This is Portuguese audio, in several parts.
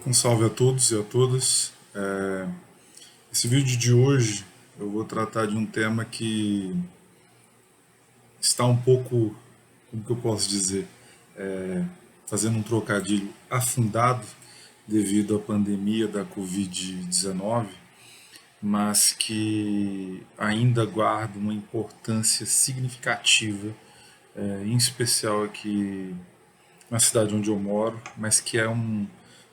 Um salve a todos e a todas. Esse vídeo de hoje eu vou tratar de um tema que está um pouco, como que eu posso dizer, fazendo um trocadilho afundado devido à pandemia da Covid-19, mas que ainda guarda uma importância significativa, em especial aqui na cidade onde eu moro, mas que é um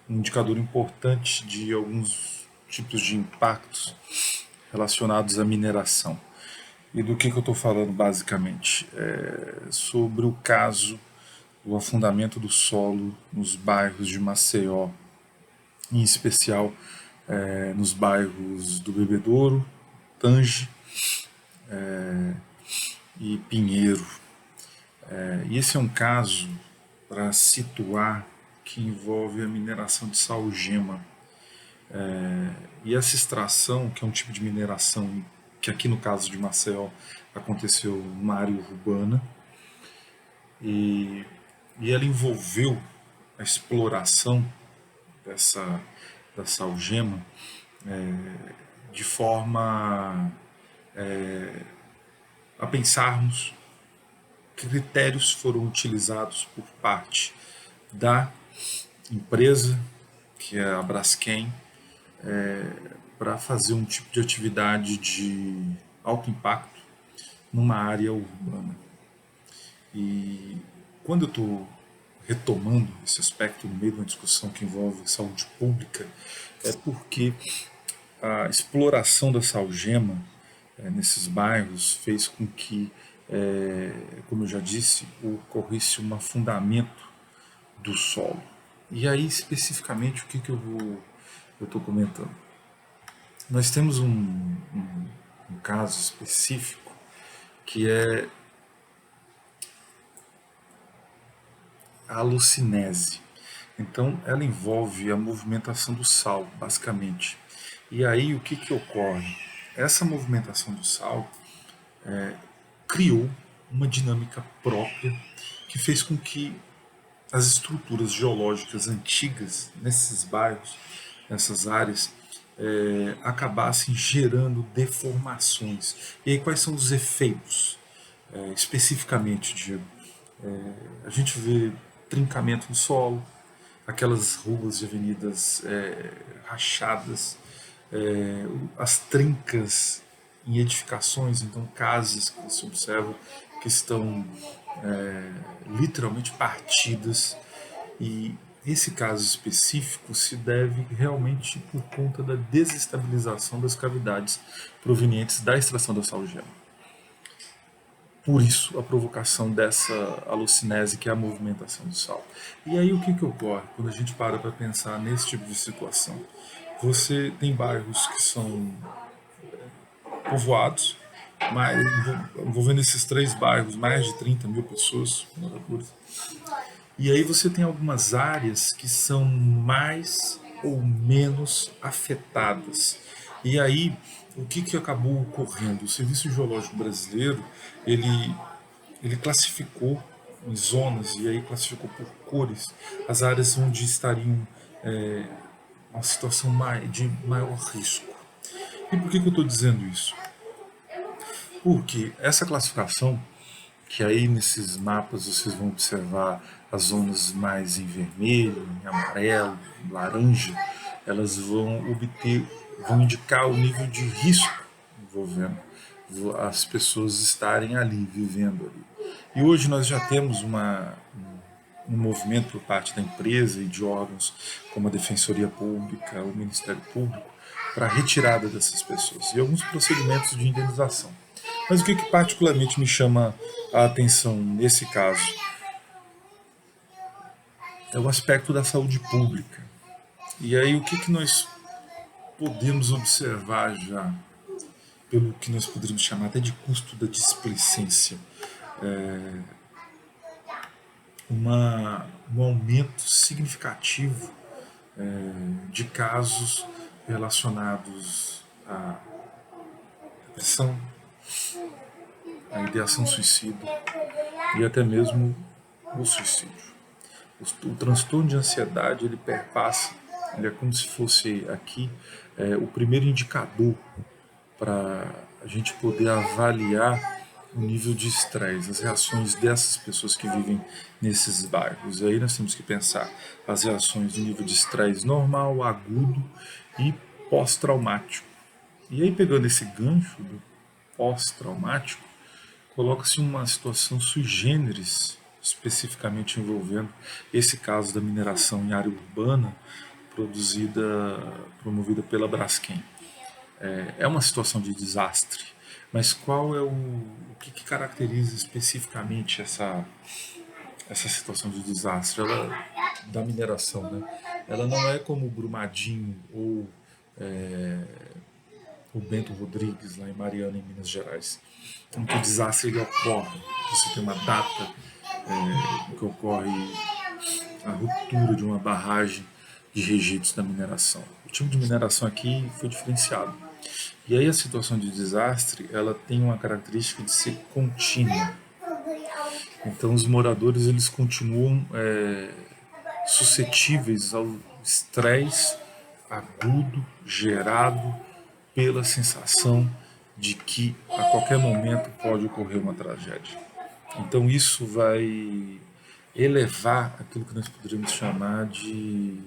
indicador importante de alguns tipos de impactos relacionados à mineração. E do que eu estou falando basicamente? Sobre o caso do afundamento do solo nos bairros de Maceió, em especial nos bairros do Bebedouro, Tange e Pinheiro. E esse é um caso para situar que envolve a mineração de salgema. E essa extração, que é um tipo de mineração que aqui no caso de Maceió aconteceu numa área urbana, e, e ela envolveu a exploração dessa, dessa algema de forma a pensarmos que critérios foram utilizados por parte da empresa, que é a Braskem, para fazer um tipo de atividade de alto impacto numa área urbana. E quando eu estou retomando esse aspecto no meio de uma discussão que envolve saúde pública, é porque a exploração dessa algema nesses bairros fez com que, como eu já disse, ocorresse um afundamento do solo. E aí, especificamente, o que eu estou comentando? Nós temos um caso específico que é a alucinese. Então, ela envolve a movimentação do sal, basicamente. E aí, o que ocorre? Essa movimentação do sal criou uma dinâmica própria que fez com que as estruturas geológicas antigas nesses bairros, nessas áreas, acabassem gerando deformações. E aí, quais são os efeitos? Especificamente, Diego, a gente vê trincamento no solo, aquelas ruas e avenidas rachadas, as trincas em edificações, então casas que se observam que estão literalmente partidas. E esse caso específico se deve realmente por conta da desestabilização das cavidades provenientes da extração da salgema. Por isso, a provocação dessa alucinese, que é a movimentação do sal. E aí, o que ocorre quando a gente para pensar nesse tipo de situação? Você tem bairros que são povoados, mas envolvendo esses três bairros, mais de 30 mil pessoas, moradores. E aí você tem algumas áreas que são mais ou menos afetadas. E aí, o que acabou ocorrendo? O Serviço Geológico Brasileiro, ele classificou em zonas, e aí classificou por cores, as áreas onde estariam uma situação de maior risco. E por que eu estou dizendo isso? Porque essa classificação, que aí nesses mapas vocês vão observar as zonas mais em vermelho, em amarelo, em laranja, elas vão indicar o nível de risco envolvendo as pessoas estarem ali, vivendo ali. E hoje nós já temos um movimento por parte da empresa e de órgãos como a Defensoria Pública, o Ministério Público, para a retirada dessas pessoas e alguns procedimentos de indenização. Mas o que particularmente me chama a atenção nesse caso é o aspecto da saúde pública. E aí o que nós podemos observar já, pelo que nós poderíamos chamar até de custo da displicência, um aumento significativo de casos relacionados à depressão, à ideação suicida e até mesmo o suicídio. O transtorno de ansiedade ele perpassa ele é como se fosse aqui o primeiro indicador para a gente poder avaliar o nível de estresse, as reações dessas pessoas que vivem nesses bairros. E aí nós temos que pensar as reações do nível de estresse normal, agudo e pós-traumático. E aí, pegando esse gancho do pós-traumático, coloca-se uma situação sui generis, especificamente envolvendo esse caso da mineração em área urbana, promovida pela Braskem. É uma situação de desastre, mas qual é o que caracteriza especificamente essa situação de desastre da mineração, né? Ela não é como o Brumadinho ou o Bento Rodrigues, lá em Mariana, em Minas Gerais, em que o desastre ele ocorre. Você tem uma data em que ocorre a ruptura de uma barragem de rejeitos da mineração. O tipo de mineração aqui foi diferenciado. E aí a situação de desastre, ela tem uma característica de ser contínua. Então os moradores eles continuam suscetíveis ao estresse agudo gerado pela sensação de que a qualquer momento pode ocorrer uma tragédia. Então isso vai elevar aquilo que nós poderíamos chamar de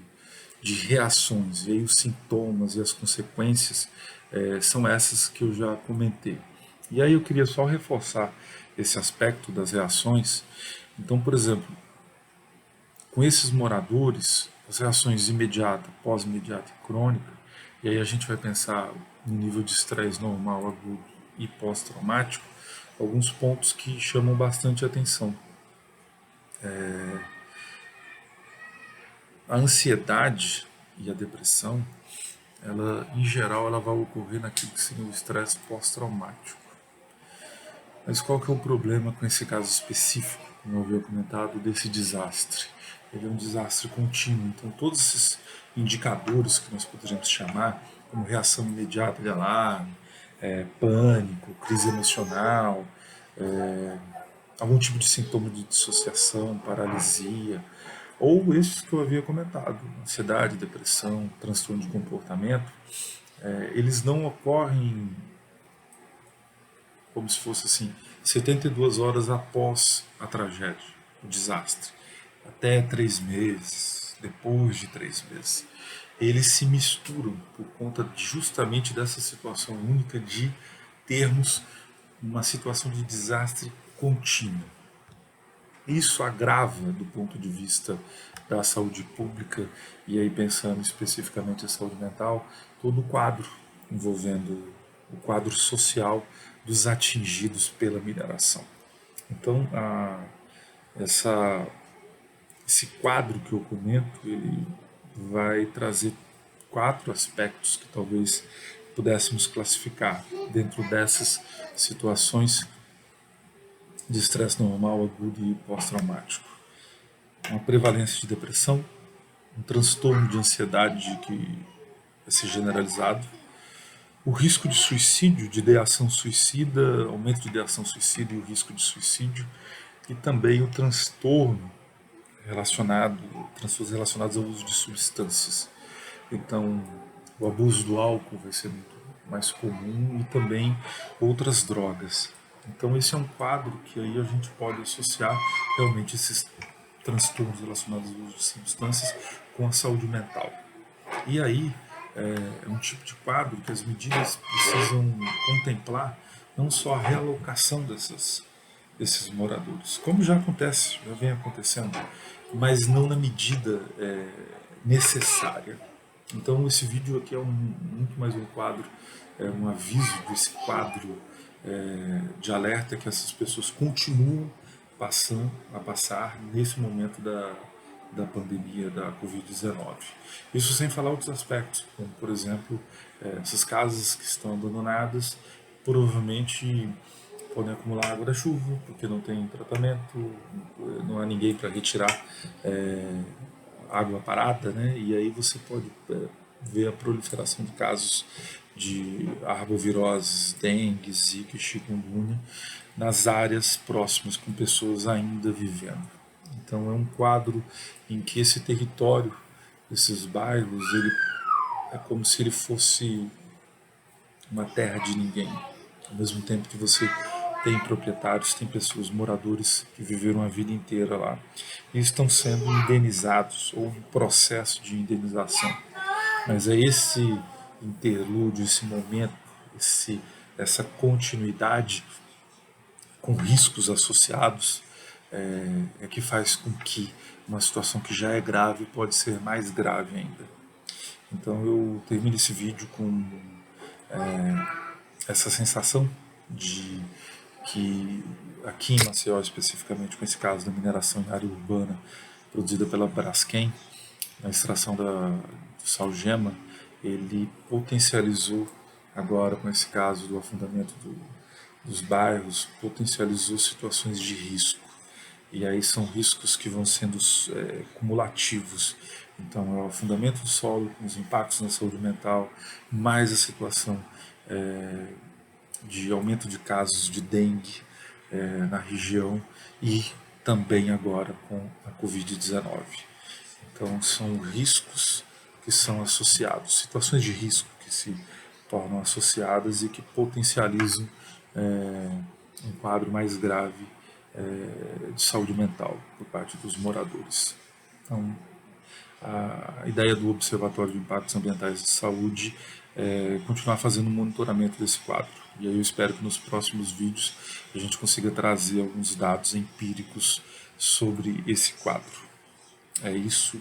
reações. E aí os sintomas e as consequências são essas que eu já comentei. E aí eu queria só reforçar esse aspecto das reações. Então, por exemplo, com esses moradores, as reações imediata, pós-imediata e crônica, e aí a gente vai pensar no nível de estresse normal, agudo e pós-traumático, alguns pontos que chamam bastante atenção. A ansiedade e a depressão, ela em geral ela vai ocorrer naquilo que seria o estresse pós-traumático. Mas qual que é o problema com esse caso específico, como eu havia comentado, desse desastre? Ele é um desastre contínuo, então todos esses indicadores que nós poderíamos chamar, como reação imediata de alarme, pânico, crise emocional, algum tipo de sintoma de dissociação, paralisia, ou esses que eu havia comentado, ansiedade, depressão, transtorno de comportamento, eles não ocorrem como se fosse assim, 72 horas após a tragédia, o desastre, até 3 meses, depois de 3 meses. Eles se misturam por conta justamente dessa situação única de termos uma situação de desastre contínua. Isso agrava do ponto de vista da saúde pública e aí pensando especificamente em saúde mental, todo o quadro envolvendo o quadro social dos atingidos pela mineração. Então, essa, esse quadro que eu comento, ele vai trazer 4 aspectos que talvez pudéssemos classificar dentro dessas situações de estresse normal, agudo e pós-traumático. Uma prevalência de depressão, um transtorno de ansiedade que vai ser generalizado, o risco de suicídio, de ideação suicida, aumento de ideação suicida e o risco de suicídio, e também o transtornos relacionados ao uso de substâncias. Então, o abuso do álcool vai ser muito mais comum e também outras drogas. Então, esse é um quadro que aí a gente pode associar realmente esses transtornos relacionados ao uso de substâncias com a saúde mental. E aí é um tipo de quadro que as medidas precisam contemplar não só a realocação desses moradores, como já acontece, já vem acontecendo, mas não na medida necessária. Então esse vídeo aqui é muito mais um quadro, um aviso desse quadro de alerta que essas pessoas continuam a passar nesse momento da pandemia da Covid-19. Isso sem falar outros aspectos, como por exemplo, essas casas que estão abandonadas provavelmente podem acumular água da chuva, porque não tem tratamento, não há ninguém para retirar água parada, né? E aí você pode ver a proliferação de casos de arboviroses, dengue, zika e chikungunya nas áreas próximas com pessoas ainda vivendo. Então é um quadro em que esse território desses bairros, ele é como se ele fosse uma terra de ninguém. Ao mesmo tempo que você tem proprietários, tem pessoas, moradores que viveram a vida inteira lá e estão sendo indenizados ou em processo de indenização. Mas é esse interlúdio, esse momento, essa continuidade com riscos associados é que faz com que uma situação que já é grave pode ser mais grave ainda. Então eu termino esse vídeo com essa sensação de que aqui em Maceió especificamente, com esse caso da mineração em área urbana produzida pela Braskem, na extração do salgema, ele potencializou agora com esse caso do afundamento dos bairros, potencializou situações de risco. E aí são riscos que vão sendo cumulativos. Então, é o afundamento do solo, os impactos na saúde mental, mais a situação de aumento de casos de dengue na região e também agora com a Covid-19. Então, são riscos que são associados, situações de risco que se tornam associadas e que potencializam um quadro mais grave de saúde mental por parte dos moradores. Então, a ideia do Observatório de Impactos Ambientais de Saúde é continuar fazendo um monitoramento desse quadro. E aí eu espero que nos próximos vídeos a gente consiga trazer alguns dados empíricos sobre esse quadro. É isso,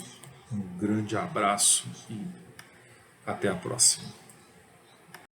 um grande abraço e até a próxima.